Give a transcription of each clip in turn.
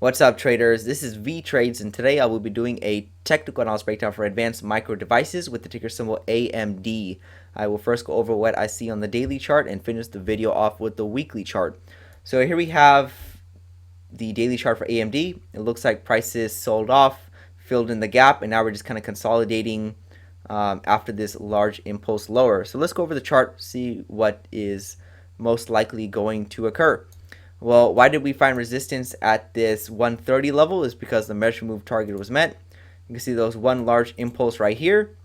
What's up, traders? This is Vee Trades, and today I will be doing a technical analysis breakdown for advanced micro devices with the ticker symbol AMD. I will first go over what I see on the daily chart and finish the video off with the weekly chart. So here we have the daily chart for AMD. It looks like prices sold off, filled in the gap, and now we're just kind of consolidating after this large impulse lower. So let's go over the chart, see what is most likely going to occur. Well, why did we find resistance at this 130 level? Is because the measure move target was met. You can see those one large impulse right here.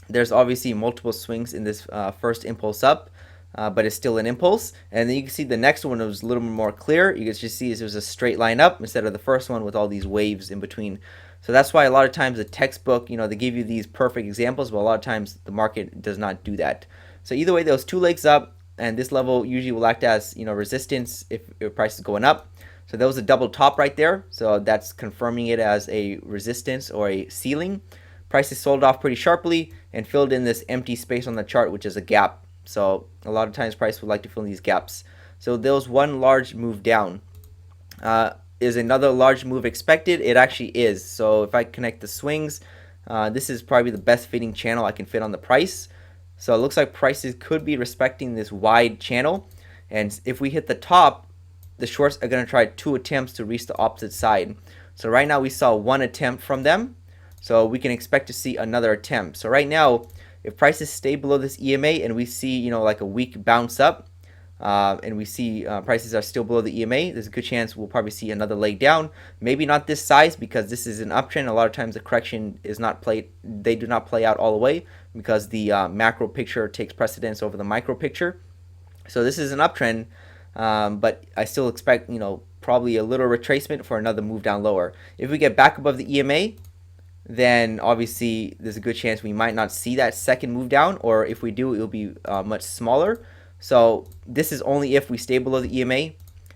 There's obviously multiple swings in this first impulse up, but it's still an impulse. And then you can see the next one was a little more clear. You can just see it was a straight line up instead of the first one with all these waves in between. So that's why a lot of times the textbook, they give you these perfect examples, but a lot of times the market does not do that. So either way, those two legs up, and this level usually will act as resistance if your price is going up. So there was a double top right there, so that's confirming it as a resistance or a ceiling. Prices sold off pretty sharply and filled in this empty space on the chart, which is a gap. So a lot of times price would like to fill in these gaps. So there was one large move down. Is another large move expected? It actually is. So if I connect the swings, this is probably the best fitting channel I can fit on the price. So it looks like prices could be respecting this wide channel. And if we hit the top, the shorts are going to try two attempts to reach the opposite side. So right now we saw one attempt from them. So we can expect to see another attempt. So right now, if prices stay below this EMA and we see, like a weak bounce up, and we see prices are still below the EMA, there's a good chance we'll probably see another leg down. Maybe not this size because this is an uptrend. A lot of times the correction is not played, they do not play out all the way because the macro picture takes precedence over the micro picture. So this is an uptrend, but I still expect, probably a little retracement for another move down lower. If we get back above the EMA, then obviously there's a good chance we might not see that second move down, or if we do, it'll be much smaller. So this is only if we stay below the EMA,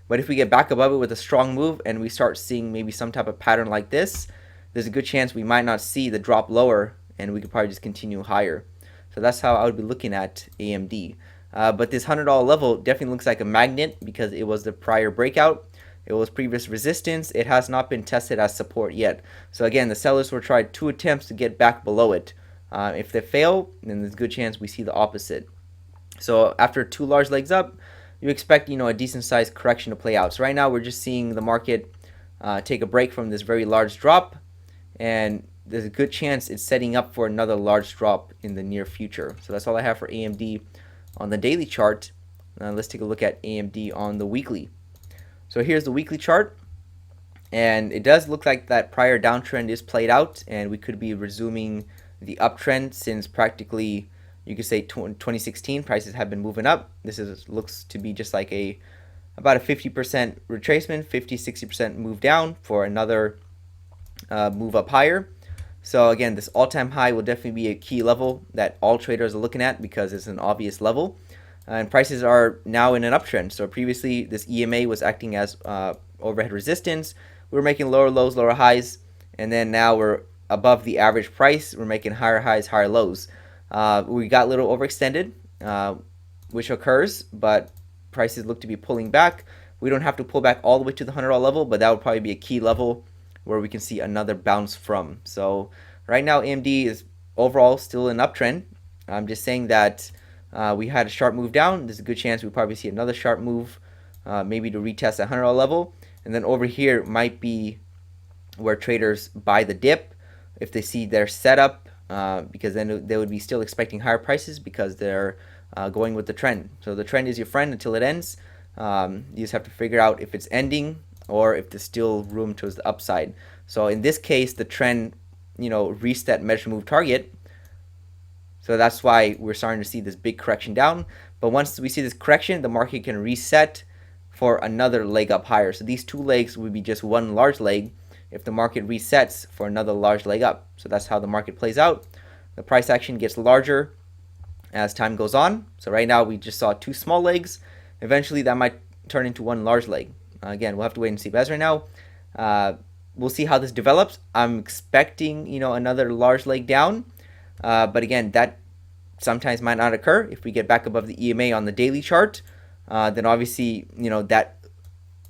but if we get back above it with a strong move and we start seeing maybe some type of pattern like this, there's a good chance we might not see the drop lower and we could probably just continue higher. So that's how I would be looking at AMD. But this $100 level definitely looks like a magnet because it was the prior breakout. It was previous resistance. It has not been tested as support yet. So again, the sellers will try two attempts to get back below it. If they fail, then there's a good chance we see the opposite. So after two large legs up, you expect a decent sized correction to play out. So right now we're just seeing the market take a break from this very large drop, and there's a good chance it's setting up for another large drop in the near future. So that's all I have for AMD on the daily chart. Let's take a look at AMD on the weekly. So here's the weekly chart, and it does look like that prior downtrend is played out, and we could be resuming the uptrend since practically, you could say 2016 prices have been moving up. This looks to be just like about a 50% retracement, 50-60% move down for another move up higher. So again, this all-time high will definitely be a key level that all traders are looking at because it's an obvious level. And prices are now in an uptrend. So previously this EMA was acting as overhead resistance. We were making lower lows, lower highs, and then now we're above the average price. We're making higher highs, higher lows. We got a little overextended, which occurs, but prices look to be pulling back. We don't have to pull back all the way to the $100 level, but that would probably be a key level where we can see another bounce from. So right now AMD is overall still an uptrend. I'm just saying that we had a sharp move down. There's a good chance we probably see another sharp move, maybe to retest that $100 level. And then over here might be where traders buy the dip if they see their setup, because then they would be still expecting higher prices because they're going with the trend. So the trend is your friend until it ends. You just have to figure out if it's ending or if there's still room towards the upside. So in this case, the trend, reached that measure move target. So that's why we're starting to see this big correction down. But once we see this correction, the market can reset for another leg up higher. So these two legs would be just one large leg if the market resets for another large leg up. So that's how the market plays out. The price action gets larger as time goes on. So right now we just saw two small legs. Eventually that might turn into one large leg. Again, we'll have to wait and see. But as right now, we'll see how this develops. I'm expecting, another large leg down. But again, that sometimes might not occur. If we get back above the EMA on the daily chart, then obviously, that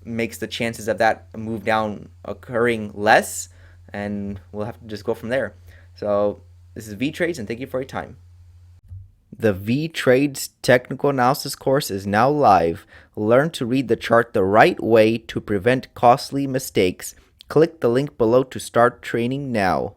makes the chances of that move down occurring less, and we'll have to just go from there. So this is Vee Trades, and thank you for your time. The Vee Trades technical analysis course is now live. Learn to read the chart the right way to prevent costly mistakes. Click the link below to start training now.